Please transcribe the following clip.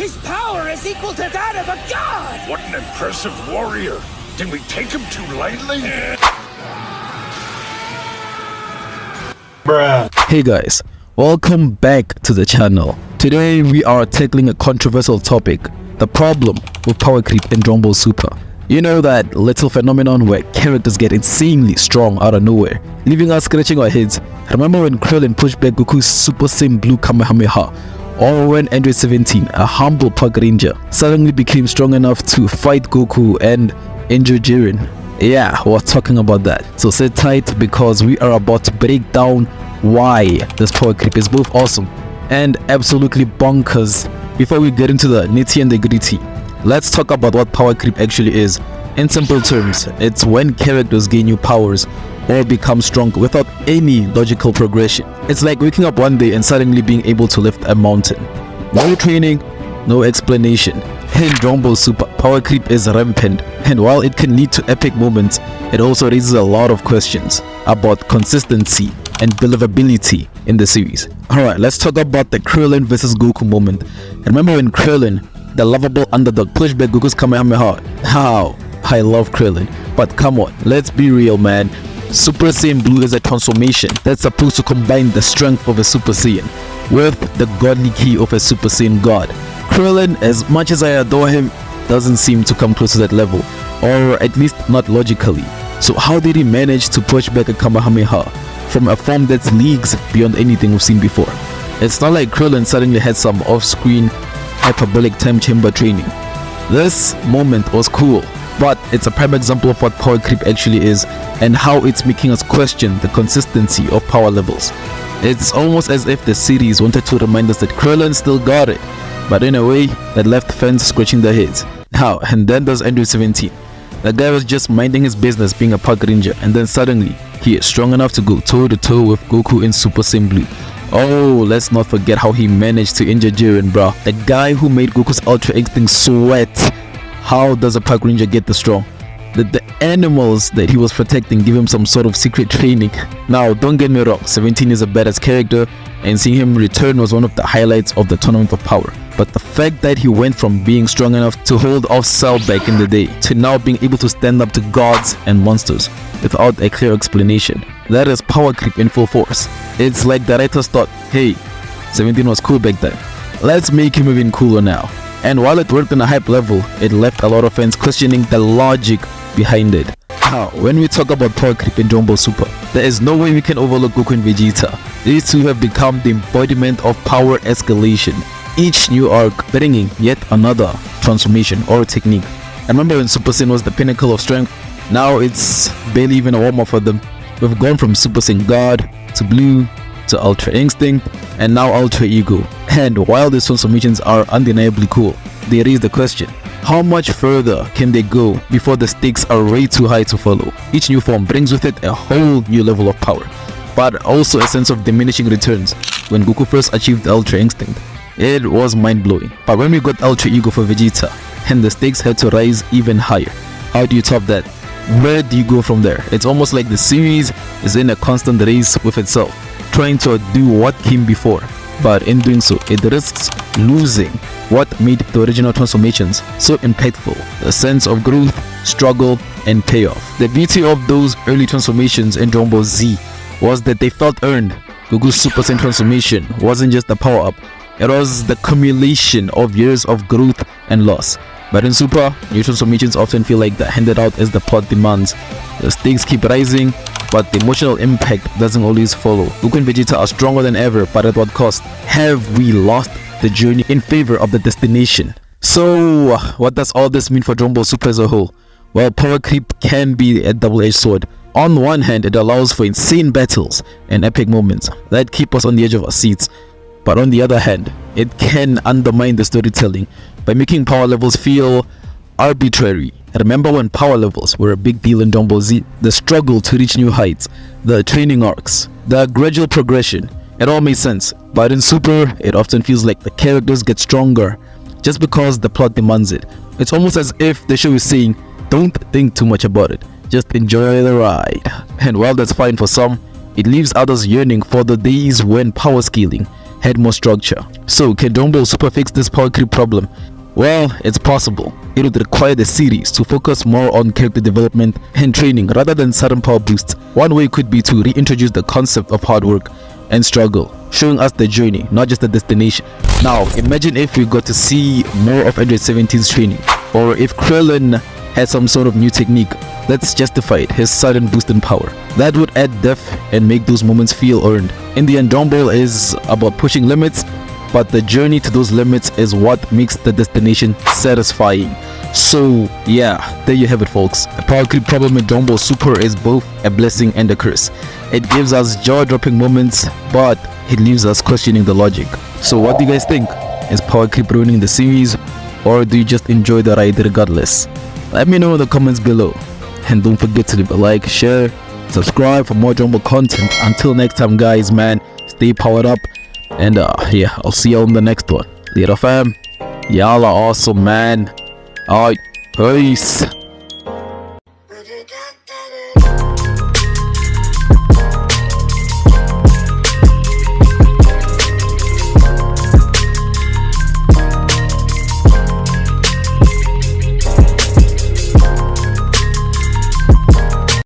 His power is equal to that of a god! What an impressive warrior! Did we take him too lightly? Bruh. Hey guys, welcome back to the channel. Today we are tackling a controversial topic, the problem with power creep in dragonballsuper. You know that little phenomenon where characters get insanely strong out of nowhere, leaving us scratching our heads. Remember when Krillen pushed back Goku's Super Saiyan Blue Kamehameha? Or when Android 17, a humble park ranger, suddenly became strong enough to fight Goku and injure Jiren? Yeah, we're talking about that. So sit tight because we are about to break down why this power creep is both awesome and absolutely bonkers. Before we get into the nitty and the gritty, let's talk about what power creep actually is. In simple terms, it's when characters gain new powers or become strong without any logical progression. It's like waking up one day and suddenly being able to lift a mountain. No training, no explanation. In dragonballsuper, power creep is rampant, and while it can lead to epic moments, it also raises a lot of questions about consistency and believability in the series. Alright, let's talk about the Krillen vs Goku moment. Remember when Krillen, the lovable underdog, pushed back Goku's Kamehameha? How? I love Krillen, but come on, let's be real, man. Super Saiyan Blue is a transformation that's supposed to combine the strength of a Super Saiyan with the godly key of a Super Saiyan god. Krillen, as much as I adore him, doesn't seem to come close to that level, or at least not logically. So how did he manage to push back a Kamehameha from a form that's leagues beyond anything we've seen before? It's not like Krillen suddenly had some off-screen hyperbolic time chamber training. This moment was cool, but it's a prime example of what power creep actually is and how it's making us question the consistency of power levels. It's almost as if the series wanted to remind us that Krillen still got it, but in a way that left fans scratching their heads. Now, and then there's Android 17. The guy was just minding his business being a park ranger, and then suddenly he is strong enough to go toe to toe with Goku in Super Saiyan Blue. Oh, let's not forget how he managed to injure Jiren, bruh. The guy who made Goku's Ultra Instinct sweat. How does a park ranger get this strong? Did the animals that he was protecting give him some sort of secret training? Now, don't get me wrong, 17 is a badass character, and seeing him return was one of the highlights of the Tournament of Power. But the fact that he went from being strong enough to hold off Cell back in the day to now being able to stand up to gods and monsters without a clear explanation, that is power creep in full force. It's like the writers thought, hey, 17 was cool back then, let's make him even cooler now. And while it worked on a hype level, it left a lot of fans questioning the logic behind it. Now, when we talk about power creep in dragonballsuper, there is no way we can overlook Goku and Vegeta. These two have become the embodiment of power escalation, each new arc bringing yet another transformation or technique. I remember when Super Saiyan was the pinnacle of strength, now it's barely even a warm-up for them. We've gone from Super Saiyan God to Blue to Ultra Instinct and now Ultra Ego. And while these transformations are undeniably cool, they raise the question, how much further can they go before the stakes are way too high to follow? Each new form brings with it a whole new level of power, but also a sense of diminishing returns. When Goku first achieved Ultra Instinct, it was mind-blowing, but when we got Ultra Ego for Vegeta, and the stakes had to rise even higher, how do you top that? Where do you go from there? It's almost like the series is in a constant race with itself, trying to do what came before, but in doing so, it risks losing what made the original transformations so impactful, the sense of growth, struggle, and payoff. The beauty of those early transformations in Dragon Ball Z was that they felt earned. Goku's Super Saiyan transformation wasn't just a power-up, it was the accumulation of years of growth and loss. But in Super, new transformations often feel like they're handed out as the plot demands. The stakes keep rising, but the emotional impact doesn't always follow. Goku and Vegeta are stronger than ever, but at what cost? Have we lost the journey in favor of the destination? So, what does all this mean for dragonballsuper as a whole? Well, power creep can be a double-edged sword. On one hand, it allows for insane battles and epic moments that keep us on the edge of our seats. But on the other hand, it can undermine the storytelling by making power levels feel arbitrary. Remember when power levels were a big deal in Dragon Ball Z? The struggle to reach new heights, the training arcs, the gradual progression, it all made sense. But in Super, it often feels like the characters get stronger just because the plot demands it. It's almost as if the show is saying, don't think too much about it, just enjoy the ride. And while that's fine for some, it leaves others yearning for the days when power scaling had more structure. So can Dragon Ball Super fix this power creep problem? Well, it's possible. It would require the series to focus more on character development and training rather than sudden power boosts. One way could be to reintroduce the concept of hard work and struggle, showing us the journey, not just the destination. Now, imagine if we got to see more of Android 17's training, or if Krillen had some sort of new technique that's justified his sudden boost in power. That would add depth and make those moments feel earned. In the end, Dragon Ball is about pushing limits, but the journey to those limits is what makes the destination satisfying. So yeah, there you have it folks. The power creep problem in Dragon Ball Super is both a blessing and a curse. It gives us jaw-dropping moments, but it leaves us questioning the logic. So what do you guys think? Is power creep ruining the series, or do you just enjoy the ride regardless? Let me know in the comments below. And don't forget to leave a like, share, subscribe for more Dragon Ball content. Until next time guys, man, stay powered up. And yeah, I'll see you on the next one. Later fam. Y'all are awesome, man. Alright, peace.